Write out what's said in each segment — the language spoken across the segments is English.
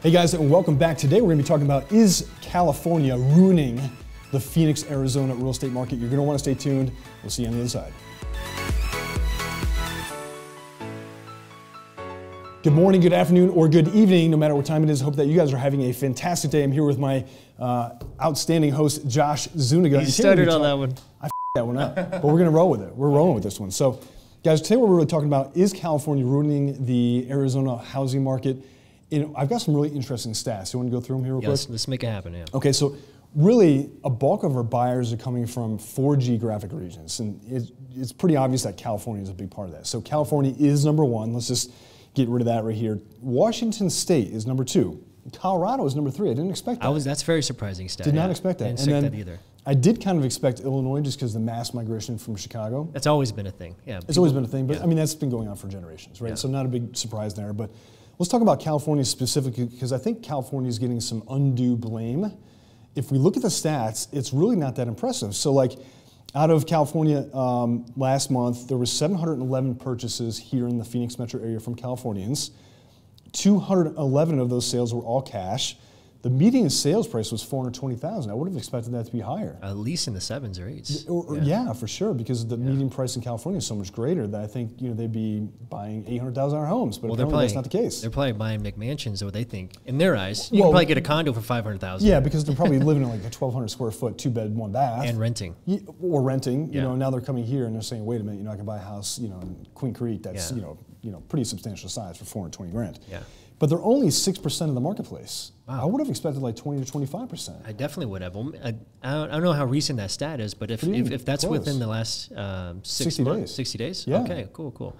Hey guys, and welcome back. Today we're going to be talking about, is California ruining the Phoenix, Arizona real estate market? You're going to want to stay tuned. We'll see you on the other side. Good morning, good afternoon, or good evening, no matter what time it is. Hope that you guys are having a fantastic day. I'm here with my outstanding host, Josh Zuniga. You stuttered on that one. I f***ed that one up, but we're going to roll with it. We're rolling with this one. So, guys, today what we're really talking about is California ruining the Arizona housing market. I've got some really interesting stats. You want to go through them here real quick? Let's make it happen, yeah. Okay, so really a bulk of our buyers are coming from 4 geographic regions, and it's pretty obvious that California is a big part of that. So California is number 1. Let's just get rid of that right here. Washington State is number 2. Colorado is number 3. I didn't expect that. That's very surprising stat. Did not expect that. Didn't expect that either. I did kind of expect Illinois just because of the mass migration from Chicago. That's always been a thing, yeah. It's always been a thing, but I mean, that's been going on for generations, right? Yeah. So not a big surprise there, but let's talk about California specifically, because I think California is getting some undue blame. If we look at the stats, it's really not that impressive. So like out of California last month, there was 711 purchases here in the Phoenix metro area from Californians. 211 of those sales were all cash. The median sales price was $420,000. I would have expected that to be higher. At least in the 7s or 8s. Yeah, for sure, because the median price in California is so much greater that I think they'd be buying $800,000 homes, but apparently that's not the case. They're probably buying McMansions, what they think. In their eyes, you can probably get a condo for $500,000. Yeah, because they're probably living in like a 1,200 square foot, 2-bed, 1 bath. And renting. Or renting, now they're coming here and they're saying, wait a minute, I can buy a house, in Queen Creek that's, pretty substantial size for $420,000. Yeah. But they're only 6% of the marketplace. Wow. I would have expected like 20 to 25%. I definitely would have. I don't know how recent that stat is, but if that's close. within the last 60 days. 60 days? Yeah. Okay, cool.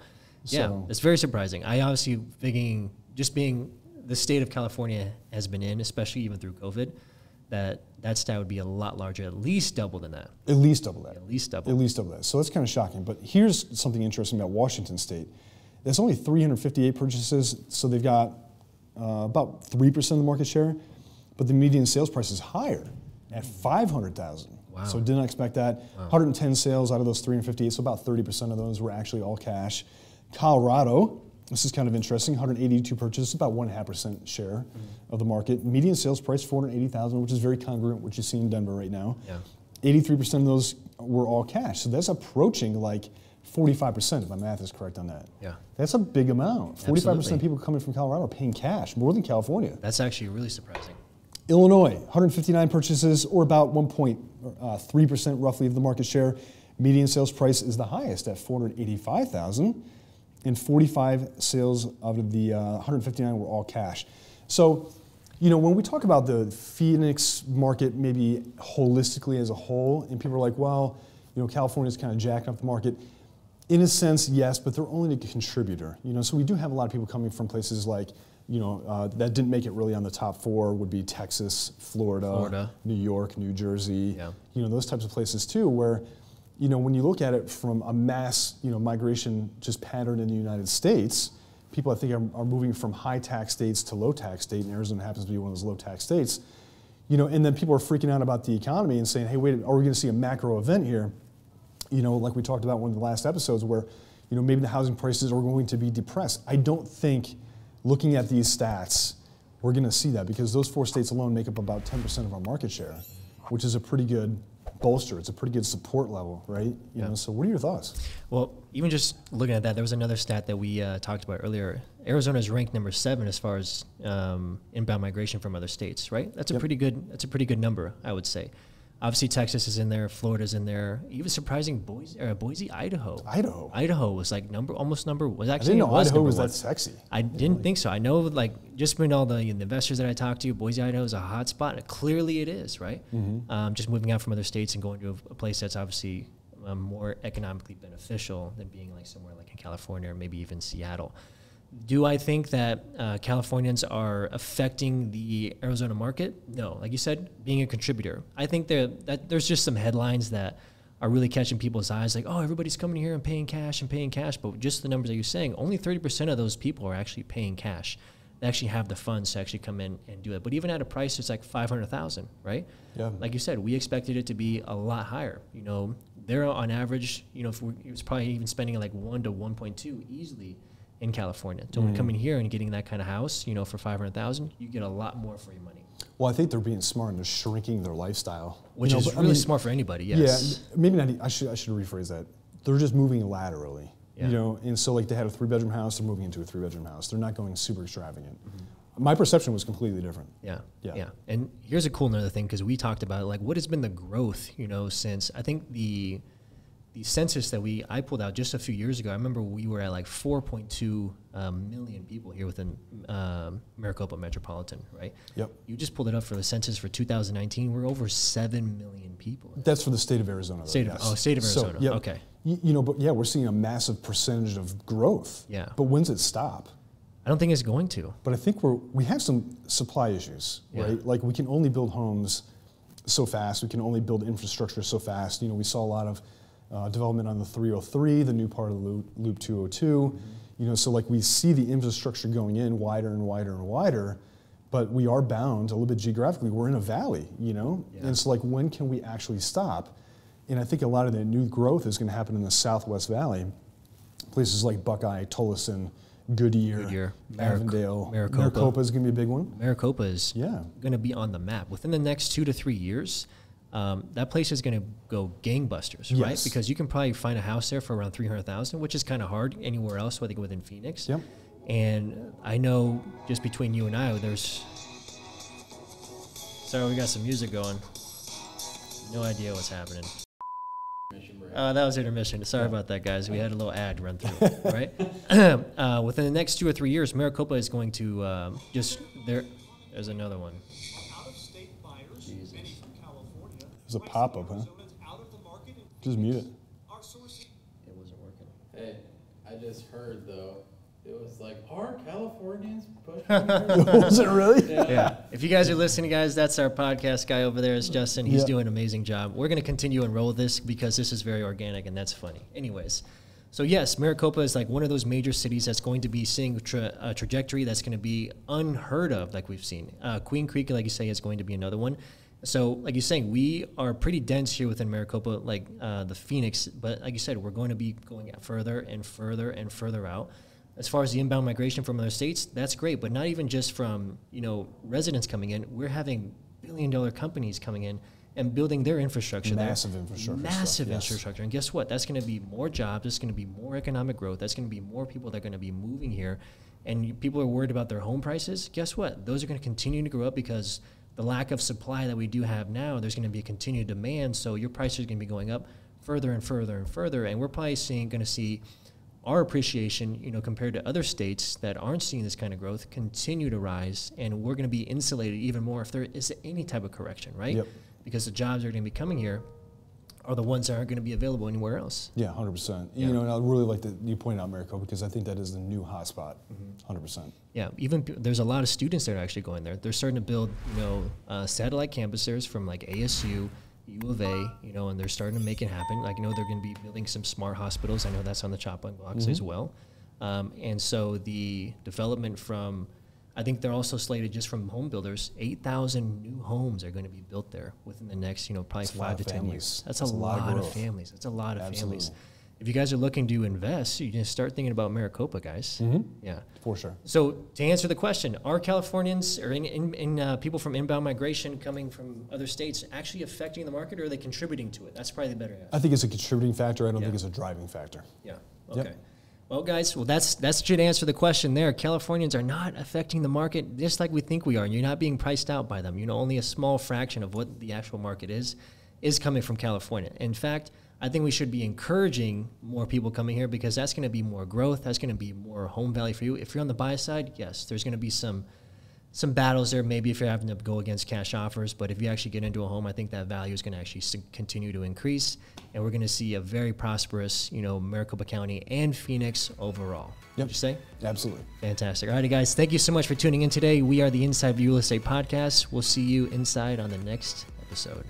Yeah, it's very surprising. I obviously thinking, just being the state of California has been in, especially even through COVID, that stat would be a lot larger, at least double than that. At least double that. At least double. At least double that. So that's kind of shocking. But here's something interesting about Washington State. There's only 358 purchases, so they've got about 3% of the market share, but the median sales price is higher at $500,000. Wow. So did not expect that. Wow. 110 sales out of those 358, so about 30% of those were actually all cash. Colorado, this is kind of interesting, 182 purchases, about 1.5% share of the market. Median sales price, $480,000, which is very congruent with what you see in Denver right now. Yeah. 83% of those were all cash, so that's approaching like 45%, if my math is correct on that. Yeah. That's a big amount. 45% of people coming from Colorado are paying cash, more than California. That's actually really surprising. Illinois, 159 purchases, or about 1.3% roughly of the market share. Median sales price is the highest at $485,000, and 45 sales out of the 159 were all cash. So, when we talk about the Phoenix market maybe holistically as a whole, and people are like, well, California's kind of jacking up the market. In a sense, yes, but they're only a contributor. So we do have a lot of people coming from places like, that didn't make it really on the top 4 would be Texas, Florida, New York, New Jersey, those types of places too, where, when you look at it from a mass, migration just pattern in the United States, people I think are moving from high tax states to low tax state, and Arizona happens to be one of those low tax states, and then people are freaking out about the economy and saying, hey, wait, are we going to see a macro event here? Like we talked about in one of the last episodes where, maybe the housing prices are going to be depressed. I don't think, looking at these stats, we're going to see that, because those 4 states alone make up about 10% of our market share, which is a pretty good bolster. It's a pretty good support level, right? So what are your thoughts? Well, even just looking at that, there was another stat that we talked about earlier. Arizona is ranked number 7 as far as inbound migration from other states, right? That's a pretty good. That's a pretty good number, I would say. Obviously, Texas is in there, Florida's in there. Even surprising, Boise, Idaho. Idaho was like almost number. Was actually. I didn't know Idaho was 1. that sexy. I didn't think so. I know, just from all the investors that I talked to, Boise, Idaho is a hot spot. Clearly, it is, right? Just moving out from other states and going to a place that's obviously more economically beneficial than being like somewhere like in California or maybe even Seattle. Do I think that Californians are affecting the Arizona market? No. Like you said, being a contributor. I think that there's just some headlines that are really catching people's eyes, like, oh, everybody's coming here and paying cash. But just the numbers that you're saying, only 30% of those people are actually paying cash. They actually have the funds to actually come in and do it. But even at a price that's like $500,000, right? Yeah. Like you said, we expected it to be a lot higher. They're on average, if it was probably even spending like 1 to 1.2 easily in California. So when coming here and getting that kind of house, you know, for $500,000, you get a lot more for your money. Well, I think they're being smart and they're shrinking their lifestyle. Which is really smart for anybody, yes. Yeah, maybe not, I should rephrase that. They're just moving laterally, you know, and so like they had a 3-bedroom house, they're moving into a 3-bedroom house. They're not going super extravagant. My perception was completely different. Yeah. And here's a cool another thing, because we talked about like what has been the growth, you know, since I think the census that I pulled out just a few years ago. I remember we were at like 4.2 million people here within Maricopa Metropolitan, right? Yep. You just pulled it up for the census for 2019. We're over 7 million people. That's for the state of Arizona. Though, state of Arizona. So, yeah, okay. You know, but yeah, we're seeing a massive percentage of growth. Yeah. But when's it stop? I don't think it's going to. But I think we have some supply issues, right? Like we can only build homes so fast. We can only build infrastructure so fast. You know, we saw a lot of development on the 303, the new part of the Loop 202. You know, so like we see the infrastructure going in wider and wider and wider, but we are bound a little bit geographically. We're in a valley, you know? And so like when can we actually stop? And I think a lot of the new growth is going to happen in the Southwest Valley. Places like Buckeye, Tolleson, Goodyear, Avondale. Maricopa is going to be a big one. Maricopa is going to be on the map. Within the next 2 to 3 years, that place is going to go gangbusters, right? Because you can probably find a house there for around $300,000, which is kind of hard anywhere else, whether within Phoenix. Yep. And I know just between you and I, there's... Sorry, we got some music going. No idea what's happening. That was intermission. Sorry about that, guys. We had a little ad run through, right? Within the next 2 or 3 years, Maricopa is going to There's another one. Jesus. There's a pop-up, huh? Just mute it. It wasn't working. Hey, I just heard, though, it was like, are Californians pushing? Was it really? Yeah. If you guys are listening, guys, that's our podcast guy over there is Justin. He's doing an amazing job. We're going to continue and roll this because this is very organic and that's funny. Anyways, so yes, Maricopa is like one of those major cities that's going to be seeing a trajectory that's going to be unheard of, like we've seen. Queen Creek, like you say, is going to be another one. So, like you're saying, we are pretty dense here within Maricopa, like the Phoenix. But like you said, we're going to be going further and further and further out. As far as the inbound migration from other states, that's great. But not even just from, you know, residents coming in. We're having billion-dollar companies coming in and building their infrastructure there. Massive infrastructure. Massive infrastructure. And guess what? That's going to be more jobs. That's going to be more economic growth. That's going to be more people that are going to be moving here. And people are worried about their home prices. Guess what? Those are going to continue to grow up because the lack of supply that we do have now, there's going to be a continued demand. So your prices are going to be going up further and further and further. And we're probably going to see our appreciation, you know, compared to other states that aren't seeing this kind of growth, continue to rise, and we're going to be insulated even more if there is any type of correction, right? Yep. Because the jobs that are going to be coming here are the ones that aren't going to be available anywhere else. Yeah, 100%. You know, and I really like that you pointed out Maricopa because I think that is the new hotspot, 100%. Yeah, even there's a lot of students that are actually going there. They're starting to build, you know, satellite campuses from like ASU, U of A, you know, and they're starting to make it happen. Like, you know, they're going to be building some smart hospitals. I know that's on the chopping blocks as well. And so the development from, I think they're also slated just from home builders, 8,000 new homes are going to be built there within the next, you know, probably 5 to 10 years. That's a lot of families. That's a lot of families. If you guys are looking to invest, you can start thinking about Maricopa, guys. Yeah. For sure. So to answer the question, are Californians or people from inbound migration coming from other states actually affecting the market, or are they contributing to it? That's probably the better answer. I think it's a contributing factor. I don't think it's a driving factor. Yeah. Okay. Well, guys, that should answer the question there. Californians are not affecting the market just like we think we are, and you're not being priced out by them. You know, only a small fraction of what the actual market is coming from California. In fact, I think we should be encouraging more people coming here because that's going to be more growth. That's going to be more home value for you. If you're on the buy side, yes, there's going to be some battles there, maybe if you're having to go against cash offers. But if you actually get into a home, I think that value is going to actually continue to increase. And we're going to see a very prosperous, you know, Maricopa County and Phoenix overall. Would you say? Absolutely. Fantastic. All righty, guys. Thank you so much for tuning in today. We are the Inside View Real Estate Podcast. We'll see you inside on the next episode.